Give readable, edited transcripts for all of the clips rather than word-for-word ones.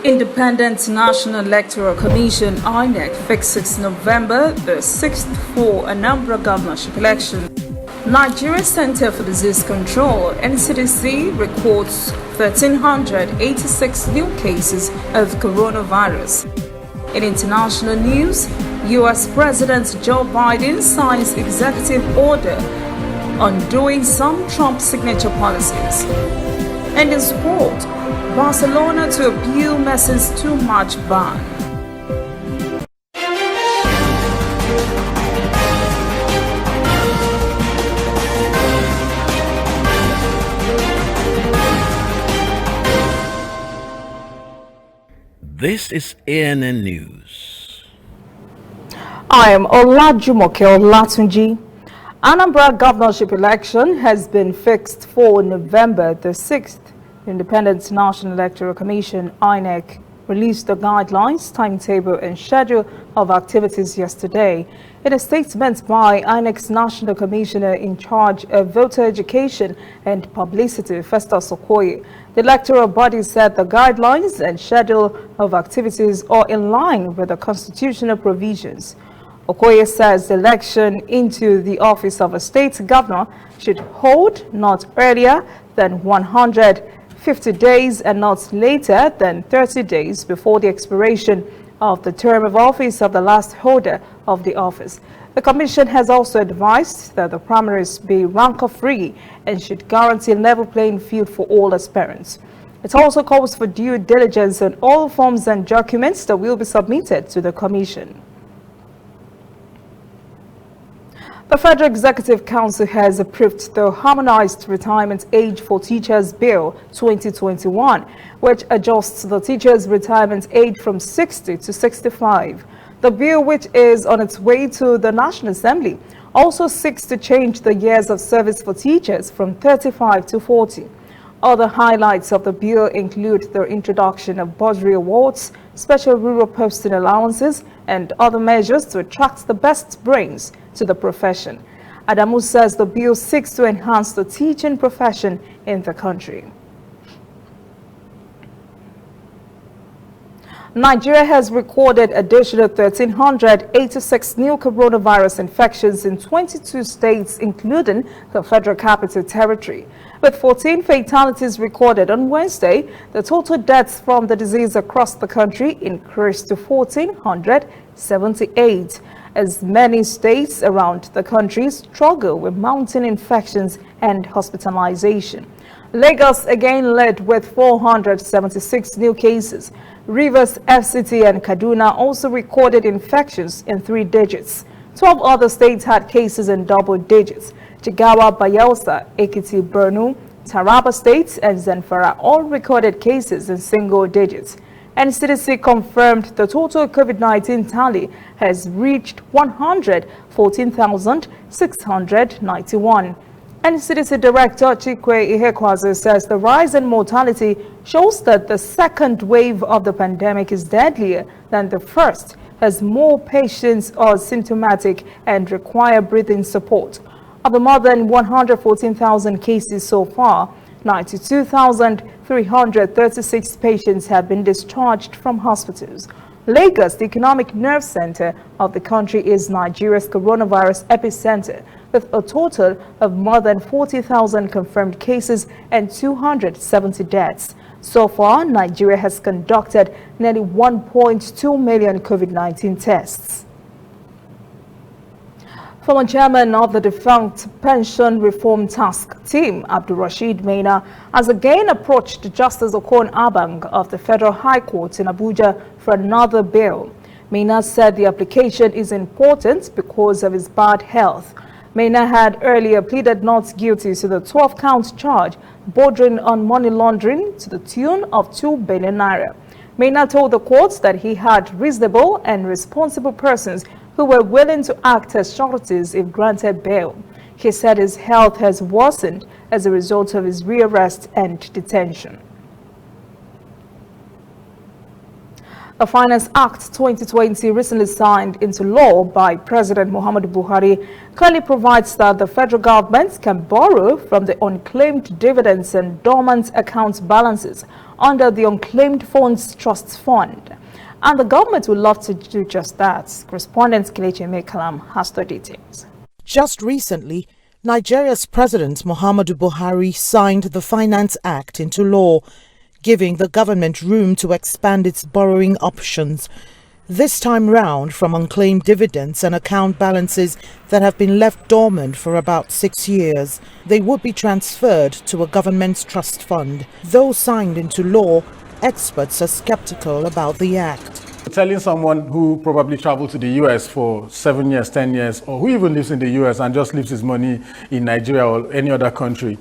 Independent National Electoral Commission (INEC) fixes November the 6th for Anambra governorship election. Nigeria Center for Disease Control (NCDC) records 1,386 new cases of coronavirus. In international news, U.S. President Joe Biden signs executive order undoing some Trump signature policies. And in sport, Barcelona to appeal Messi's two-match ban. This is ANN News. I am Olajumoke Olatunji. Anambra governorship election has been fixed for November the 6th. Independent National Electoral Commission (INEC) released the guidelines, timetable and schedule of activities yesterday. In a statement by INEC's National Commissioner in charge of voter education and publicity, Festus Okoye, the electoral body said the guidelines and schedule of activities are in line with the constitutional provisions. Okoye says the election into the office of a state governor should hold not earlier than 150 days and not later than 30 days before the expiration of the term of office of the last holder of the office. The Commission has also advised that the primaries be rancor-free and should guarantee a level playing field for all aspirants. It also calls for due diligence on all forms and documents that will be submitted to the Commission. The Federal Executive Council has approved the Harmonized Retirement Age for Teachers Bill 2021, which adjusts the teachers' retirement age from 60 to 65. The bill, which is on its way to the National Assembly, also seeks to change the years of service for teachers from 35 to 40. Other highlights of the bill include the introduction of bursary awards, special rural posting allowances, and other measures to attract the best brains to the profession. Adamu says the bill seeks to enhance the teaching profession in the country. Nigeria has recorded additional 1,386 new coronavirus infections in 22 states, including the Federal Capital Territory. With 14 fatalities recorded on Wednesday, the total deaths from the disease across the country increased to 1,478, as many states around the country struggle with mounting infections and hospitalization. Lagos again led with 476 new cases. Rivers, FCT and Kaduna also recorded infections in 3 digits. 12 other states had cases in double digits. Jigawa, Bayelsa, Ekiti, Borno, Taraba states and Zamfara all recorded cases in single digits. NCDC confirmed the total COVID-19 tally has reached 114,691. NCDC Director Chikwe Ihekwaze says the rise in mortality shows that the second wave of the pandemic is deadlier than the first, as more patients are symptomatic and require breathing support. Of the more than 114,000 cases so far, 92,336 patients have been discharged from hospitals. Lagos, the economic nerve center of the country, is Nigeria's coronavirus epicenter, with a total of more than 40,000 confirmed cases and 270 deaths. So far, Nigeria has conducted nearly 1.2 million COVID-19 tests. Former chairman of the defunct Pension Reform Task Team, Abdulrasheed Maina, has again approached Justice Okon Abang of the Federal High Court in Abuja for another bill. Maina said the application is important because of his bad health. Maina had earlier pleaded not guilty to the 12-count charge bordering on money laundering to the tune of 2 billion naira. Maina told the court that he had reasonable and responsible persons who were willing to act as sureties if granted bail. He said his health has worsened as a result of his rearrest and detention. A Finance Act 2020 recently signed into law by President Muhammadu Buhari clearly provides that the federal government can borrow from the unclaimed dividends and dormant account balances under the Unclaimed Funds Trust Fund. And the government would love to do just that. Correspondent Kelechi Mekalam has the details. Just recently, Nigeria's President Muhammadu Buhari signed the Finance Act into law, giving the government room to expand its borrowing options. This time round from unclaimed dividends and account balances that have been left dormant for about 6 years. They would be transferred to a government trust fund. Though signed into law, experts are skeptical about the act. Telling someone who probably traveled to the US for 7 years, 10 years, or who even lives in the US and just leaves his money in Nigeria or any other country,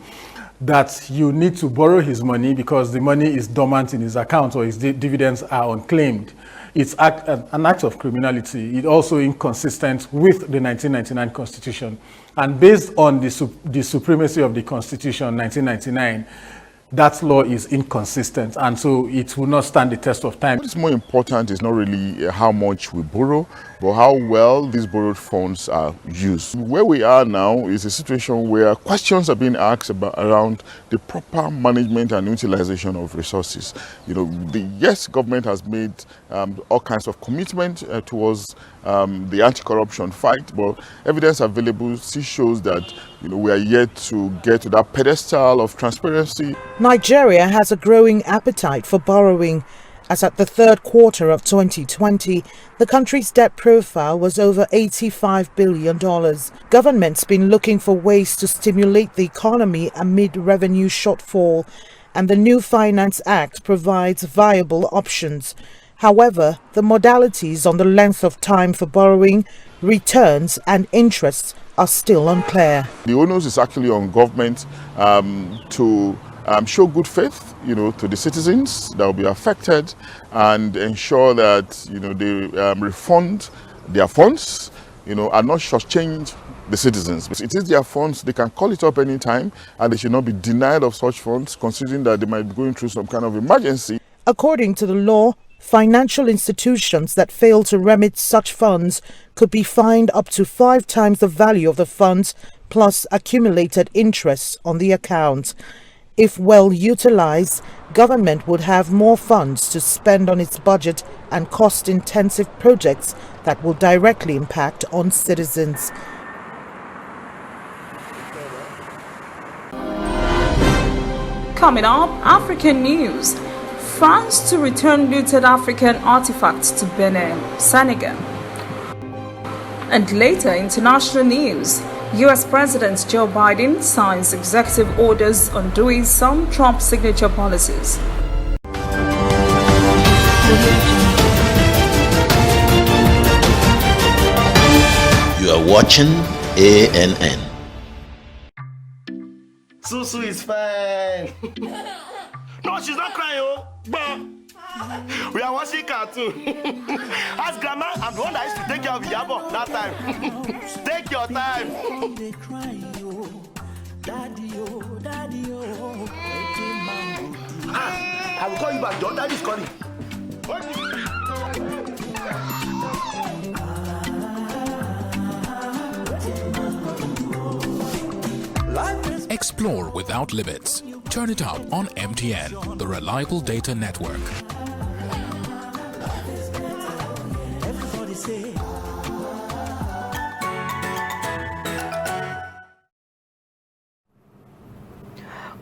that you need to borrow his money because the money is dormant in his account or his dividends are unclaimed. It's an act of criminality. It's also inconsistent with the 1999 Constitution. And based on the supremacy of the Constitution, 1999, that law is inconsistent, and so it will not stand the test of time. What is more important is not really how much we borrow, but how well these borrowed funds are used. Where we are now is a situation where questions are being asked around the proper management and utilization of resources. Yes, government has made all kinds of commitment towards the anti-corruption fight, but evidence available still shows that we are yet to get to that pedestal of transparency. Nigeria has a growing appetite for borrowing. As at the third quarter of 2020, the country's debt profile was over $85 billion. Government's been looking for ways to stimulate the economy amid revenue shortfall, and the new Finance Act provides viable options. However, the modalities on the length of time for borrowing, returns and interests are still unclear. The onus is actually on government to show good faith, to the citizens that will be affected and ensure that, they refund their funds, and not shortchange the citizens. It is their funds, they can call it up anytime, and they should not be denied of such funds, considering that they might be going through some kind of emergency. According to the law, financial institutions that fail to remit such funds could be fined up to 5 times the value of the funds plus accumulated interest on the account. If well utilized, government would have more funds to spend on its budget and cost-intensive projects that will directly impact on citizens. Coming up, African news. France to return looted African artifacts to Benin, Senegal. And later, international news. U.S. President Joe Biden signs executive orders undoing some Trump signature policies. You are watching ANN. Susu is fine. No, she's not crying, but we are watching cartoon. Ask grandma, I'm the one that used to take care of Yabo that time. Take your time. I will call you back. Your daddy is calling. Explore without limits. Turn it up on MTN, the reliable data network.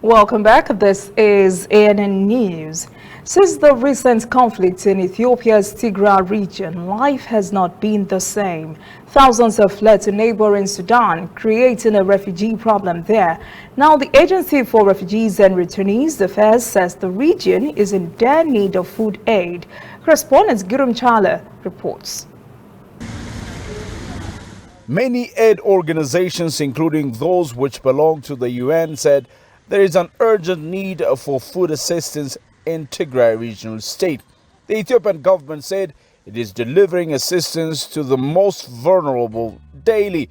Welcome back. This is ANN News. Since the recent conflict in Ethiopia's Tigray region, life has not been the same. Thousands have fled to neighboring Sudan, creating a refugee problem there. Now, the Agency for Refugees and Returnees Affairs says the region is in dire need of food aid. Correspondent Girum Chala reports. Many aid organizations, including those which belong to the UN, said there is an urgent need for food assistance in Tigray regional state. The Ethiopian government said it is delivering assistance to the most vulnerable daily.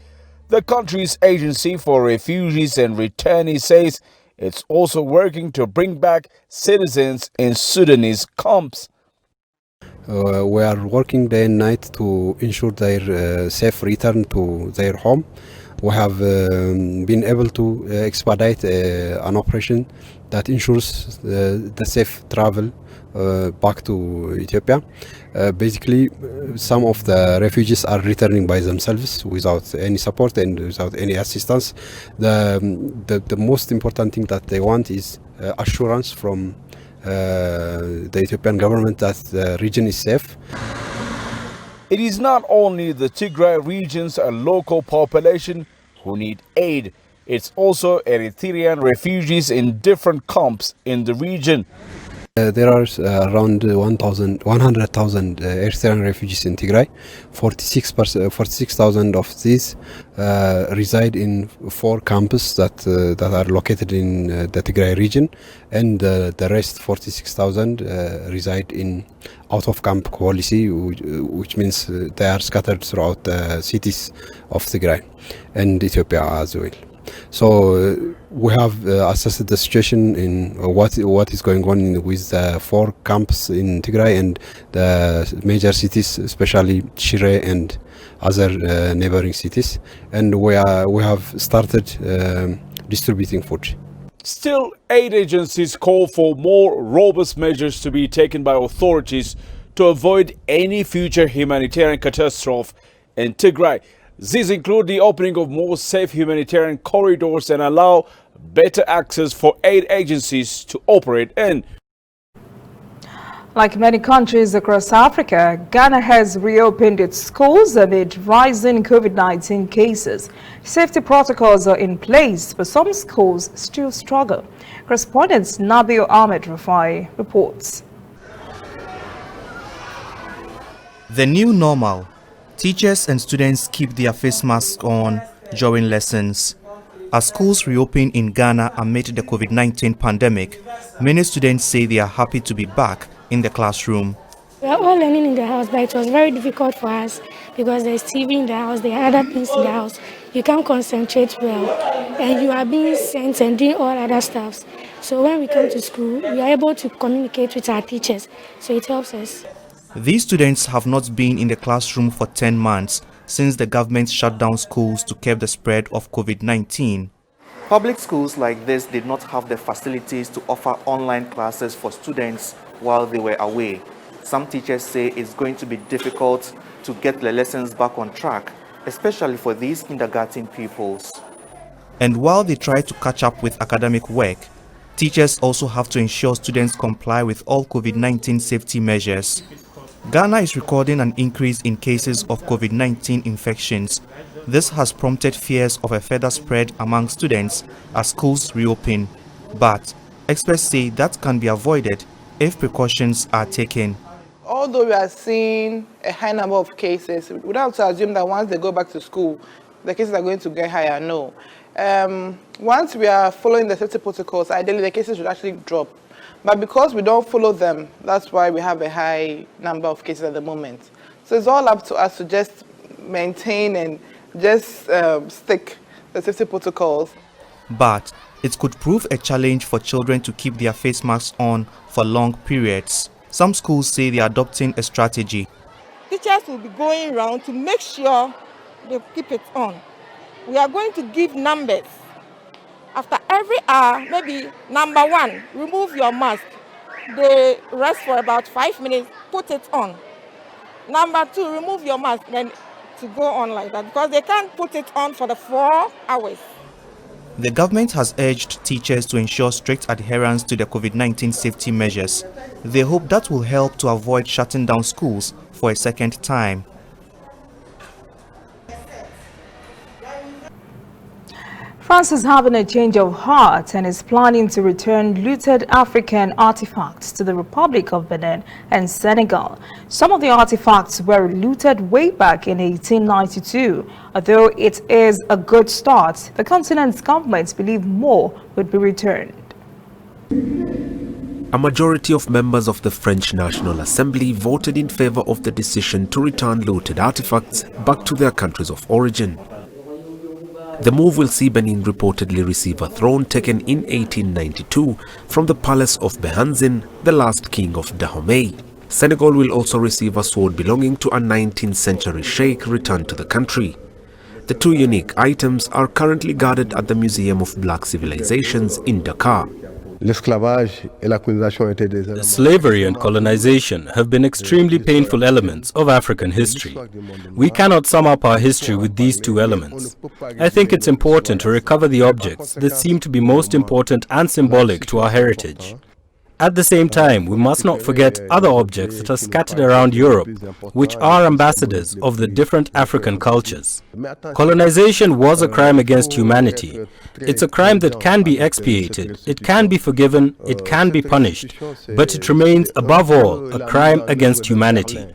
The country's Agency for Refugees and Returnees says it's also working to bring back citizens in Sudanese camps. We are working day and night to ensure their safe return to their home. We have been able to expedite an operation that ensures the safe travel back to Ethiopia. Basically, some of the refugees are returning by themselves without any support and without any assistance. The most important thing that they want is assurance from the Ethiopian government that the region is safe. It is not only the Tigray region's local population who need aid, it's also Eritrean refugees in different camps in the region. There are around 100,000 Eritrean refugees in Tigray. 46,000 of these reside in 4 camps that are located in the Tigray region, and the rest 46,000 reside in out-of-camp policy, which means they are scattered throughout the cities of Tigray and Ethiopia as well. So we have assessed the situation in what is going on with the 4 camps in Tigray and the major cities, especially Shire and other neighboring cities, and we have started distributing food. Still, aid agencies call for more robust measures to be taken by authorities to avoid any future humanitarian catastrophe in Tigray. These include the opening of more safe humanitarian corridors and allow better access for aid agencies to operate in. Like many countries across Africa, Ghana has reopened its schools amid rising COVID-19 cases. Safety protocols are in place, but some schools still struggle. Correspondent Nabil Ahmed Rafai reports. The new normal. Teachers and students keep their face masks on during lessons. As schools reopen in Ghana amid the COVID-19 pandemic, many students say they are happy to be back in the classroom. We are all learning in the house, but it was very difficult for us because there's TV in the house, there are other things in the house. You can't concentrate well, and you are being sent and doing all other stuff. So when we come to school, we are able to communicate with our teachers, so it helps us. These students have not been in the classroom for 10 months since the government shut down schools to curb the spread of COVID-19. Public schools like this did not have the facilities to offer online classes for students while they were away. Some teachers say it's going to be difficult to get the lessons back on track, especially for these kindergarten pupils. And while they try to catch up with academic work, teachers also have to ensure students comply with all COVID-19 safety measures. Ghana is recording an increase in cases of COVID-19 infections. This has prompted fears of a further spread among students as schools reopen. But experts say that can be avoided if precautions are taken. Although we are seeing a high number of cases, we don't have to assume that once they go back to school, the cases are going to get higher. No. Once we are following the safety protocols, ideally the cases should actually drop. But because we don't follow them, that's why we have a high number of cases at the moment. So it's all up to us to just maintain and just stick the safety protocols. But it could prove a challenge for children to keep their face masks on for long periods. Some schools say they are adopting a strategy. Teachers will be going around to make sure they keep it on. We are going to give numbers. After every hour, maybe number 1, remove your mask. They rest for about 5 minutes, put it on. Number 2, remove your mask, then to go on like that, because they can't put it on for the 4 hours. The government has urged teachers to ensure strict adherence to the COVID-19 safety measures. They hope that will help to avoid shutting down schools for a second time. France is having a change of heart and is planning to return looted African artifacts to the Republic of Benin and Senegal. Some of the artifacts were looted way back in 1892. Although it is a good start, the continent's governments believe more would be returned. A majority of members of the French National Assembly voted in favor of the decision to return looted artifacts back to their countries of origin. The move will see Benin reportedly receive a throne taken in 1892 from the palace of Behanzin, the last king of Dahomey. Senegal will also receive a sword belonging to a 19th century sheikh returned to the country. The two unique items are currently guarded at the Museum of Black Civilizations in Dakar. Slavery and colonization have been extremely painful elements of African history. We cannot sum up our history with these two elements. I think it's important to recover the objects that seem to be most important and symbolic to our heritage. At the same time, we must not forget other objects that are scattered around Europe, which are ambassadors of the different African cultures. Colonization was a crime against humanity. It's a crime that can be expiated, it can be forgiven, it can be punished, but it remains above all a crime against humanity.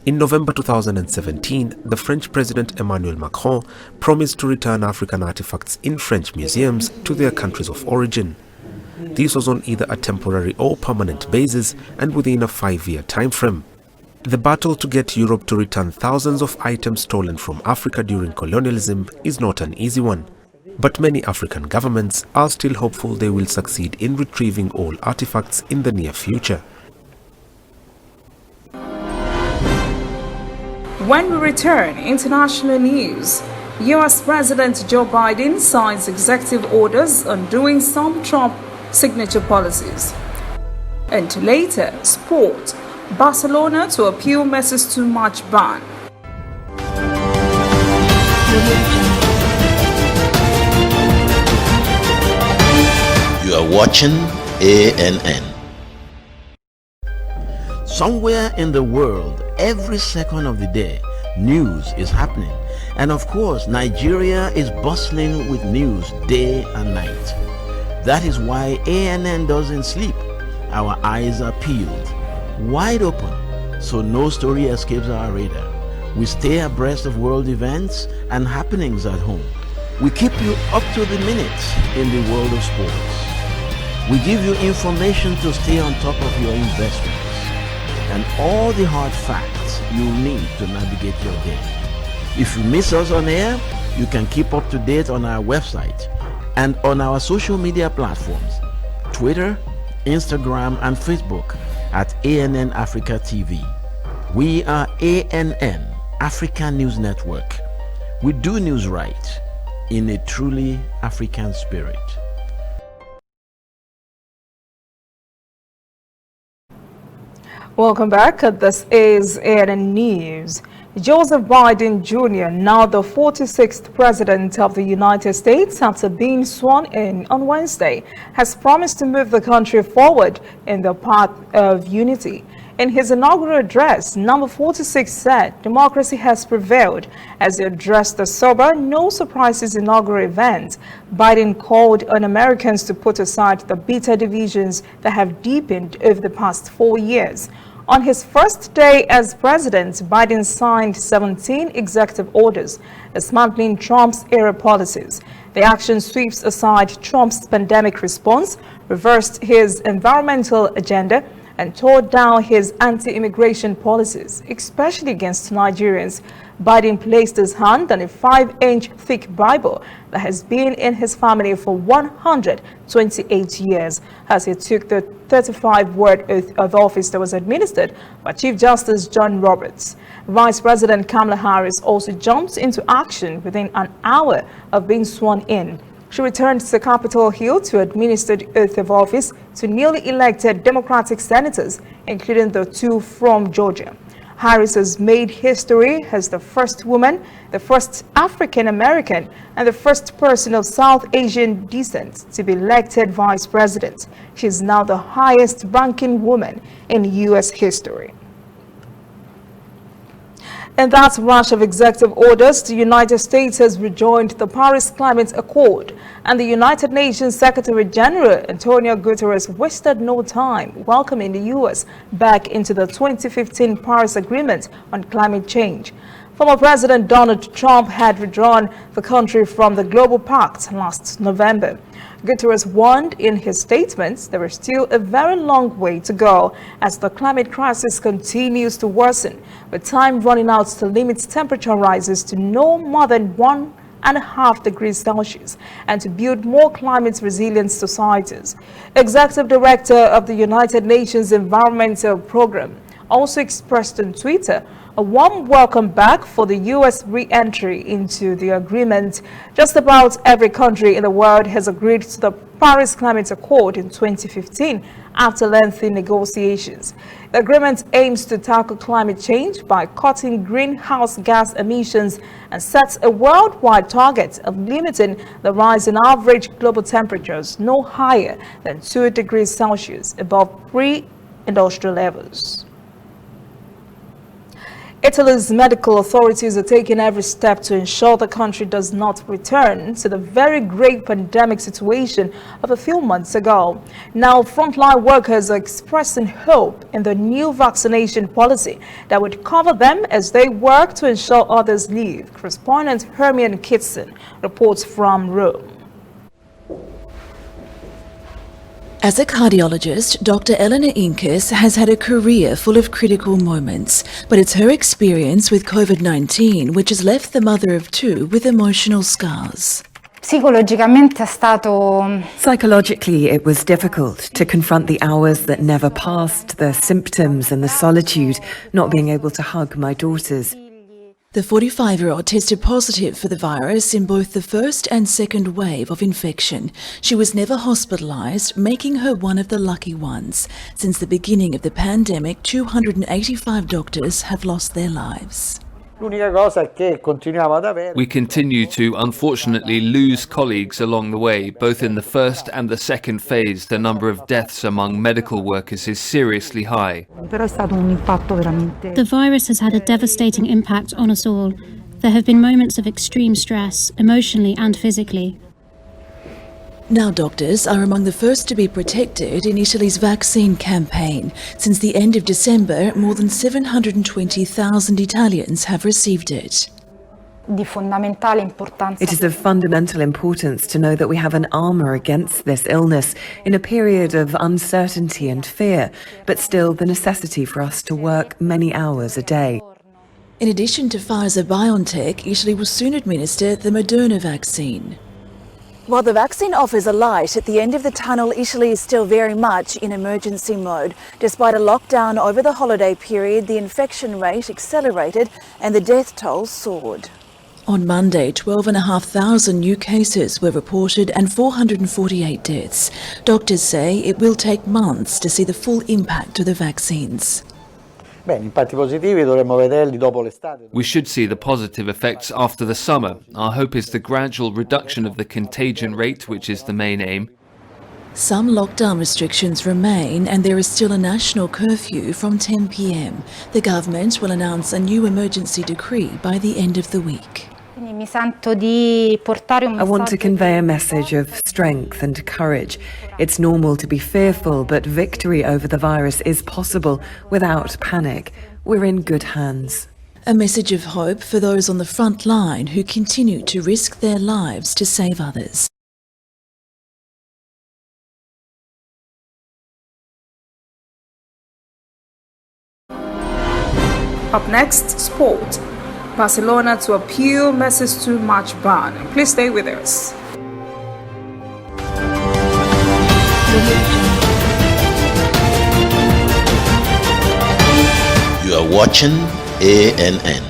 In November 2017, the French President Emmanuel Macron promised to return African artifacts in French museums to their countries of origin. This was on either a temporary or permanent basis and within a 5-year time frame. The battle to get Europe to return thousands of items stolen from Africa during colonialism is not an easy one. But many African governments are still hopeful they will succeed in retrieving all artifacts in the near future. When we return, international news. U.S. President Joe Biden signs executive orders undoing some Trump signature policies. And later, sport. Barcelona to appeal Messi's too-much ban. You are watching ANN. Somewhere in the world, every second of the day, news is happening. And of course, Nigeria is bustling with news day and night. That is why ANN doesn't sleep. Our eyes are peeled, wide open, so no story escapes our radar. We stay abreast of world events and happenings at home. We keep you up to the minute in the world of sports. We give you information to stay on top of your investments and all the hard facts you'll need to navigate your day. If you miss us on air, you can keep up to date on our website and on our social media platforms, Twitter, Instagram, and Facebook at ANN Africa TV. We are ANN, African News Network. We do news right in a truly African spirit. Welcome back. This is ANN News. Joseph Biden Jr., now the 46th President of the United States after being sworn in on Wednesday, has promised to move the country forward in the path of unity. In his inaugural address, number 46 said democracy has prevailed. As he addressed the sober, no surprises inaugural event, Biden called on Americans to put aside the bitter divisions that have deepened over the past 4 years. On his first day as president, Biden signed 17 executive orders dismantling Trump's era policies. The action sweeps aside Trump's pandemic response, reversed his environmental agenda, and tore down his anti-immigration policies, especially against Nigerians. Biden placed his hand on a 5-inch thick Bible that has been in his family for 128 years as he took the 35-word oath of office that was administered by Chief Justice John Roberts. Vice President Kamala Harris also jumped into action within an hour of being sworn in. She returned to Capitol Hill to administer the oath of office to newly elected Democratic senators, including the 2 from Georgia. Harris has made history as the first woman, the first African-American, and the first person of South Asian descent to be elected vice president. She is now the highest-ranking woman in U.S. history. In that rush of executive orders, the United States has rejoined the Paris Climate Accord, and the United Nations Secretary General Antonio Guterres wasted no time welcoming the U.S. back into the 2015 Paris Agreement on climate change. Former President Donald Trump had withdrawn the country from the Global Pact last November. Guterres warned in his statements there is still a very long way to go as the climate crisis continues to worsen, with time running out to limit temperature rises to no more than 1.5 degrees Celsius and to build more climate-resilient societies. Executive Director of the United Nations Environmental Programme, also expressed on Twitter a warm welcome back for the U.S. re-entry into the agreement. Just about every country in the world has agreed to the Paris Climate Accord in 2015 after lengthy negotiations. The agreement aims to tackle climate change by cutting greenhouse gas emissions and sets a worldwide target of limiting the rise in average global temperatures no higher than 2 degrees Celsius above pre-industrial levels. Italy's medical authorities are taking every step to ensure the country does not return to the very grave pandemic situation of a few months ago. Now, frontline workers are expressing hope in the new vaccination policy that would cover them as they work to ensure others live. Correspondent Hermione Kitson reports from Rome. As a cardiologist, Dr. Eleanor Incas has had a career full of critical moments, but it's her experience with COVID-19 which has left the mother of two with emotional scars. Psychologically, it was difficult to confront the hours that never passed, the symptoms and the solitude, not being able to hug my daughters. The 45-year-old tested positive for the virus in both the first and second wave of infection. She was never hospitalized, making her one of the lucky ones. Since the beginning of the pandemic, 285 doctors have lost their lives. We continue to, unfortunately, lose colleagues along the way. Both in the first and the second phase, the number of deaths among medical workers is seriously high. The virus has had a devastating impact on us all. There have been moments of extreme stress, emotionally and physically. Now doctors are among the first to be protected in Italy's vaccine campaign. Since the end of December, more than 720,000 Italians have received it. It is of fundamental importance to know that we have an armour against this illness in a period of uncertainty and fear, but still the necessity for us to work many hours a day. In addition to Pfizer-BioNTech, Italy will soon administer the Moderna vaccine. While the vaccine offers a light at the end of the tunnel, Italy is still very much in emergency mode. Despite a lockdown over the holiday period, the infection rate accelerated and the death toll soared. On Monday, 12,500 new cases were reported and 448 deaths. Doctors say it will take months to see the full impact of the vaccines. We should see the positive effects after the summer. Our hope is the gradual reduction of the contagion rate, which is the main aim. Some lockdown restrictions remain and there is still a national curfew from 10 p.m. The government will announce a new emergency decree by the end of the week. I want to convey a message of strength and courage. It's normal to be fearful, but victory over the virus is possible without panic. We're in good hands. A message of hope for those on the front line who continue to risk their lives to save others. Up next, sport. Barcelona to appeal Messi's 2 match ban. Please stay with us. You are watching ANN.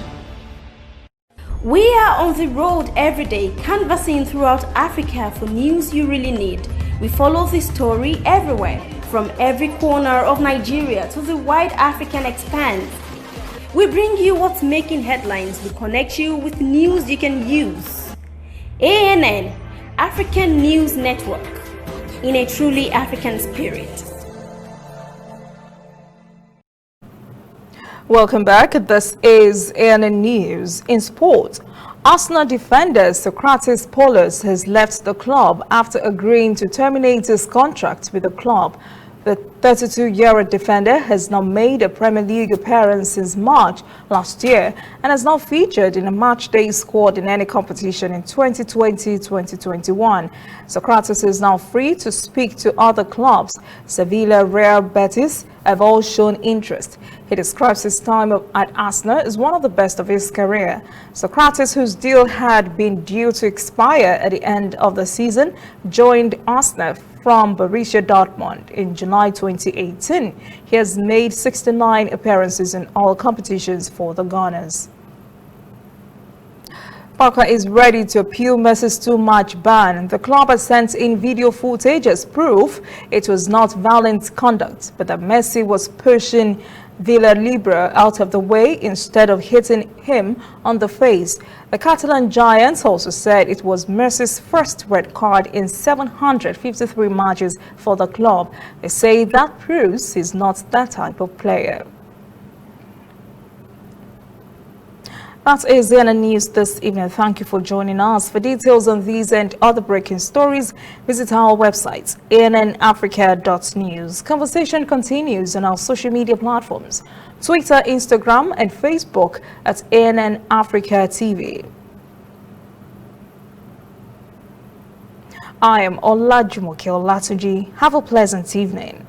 We are on the road every day, canvassing throughout Africa for news you really need. We follow the story everywhere, from every corner of Nigeria to the wide African expanse. We bring you what's making headlines. We connect you with news you can use. ANN, African News Network, in a truly African spirit. Welcome back. This is ANN News. In sport, Arsenal defender Socrates Paulus has left the club after agreeing to terminate his contract with the club. The 32-year-old defender has not made a Premier League appearance since March last year and has not featured in a match-day squad in any competition in 2020-2021. Socrates is now free to speak to other clubs. Sevilla, Real Betis have all shown interest. He describes his time at Arsenal as one of the best of his career. Socrates, whose deal had been due to expire at the end of the season, joined Arsenal from Borussia Dortmund in July 2018. He has made 69 appearances in all competitions for the Gunners. Barca is ready to appeal Messi's two-match ban. The club has sent in video footage as proof it was not violent conduct, but that Messi was pushing Villalibre out of the way instead of hitting him on the face. The Catalan Giants also said it was Messi's first red card in 753 matches for the club. They say that proves he's not that type of player. That is the end of news this evening. Thank you for joining us. For details on these and other breaking stories, visit our website, annafrica.news. Conversation continues on our social media platforms, Twitter, Instagram, and Facebook at ANN Africa TV. I am Olajumoke Olatunji. Have a pleasant evening.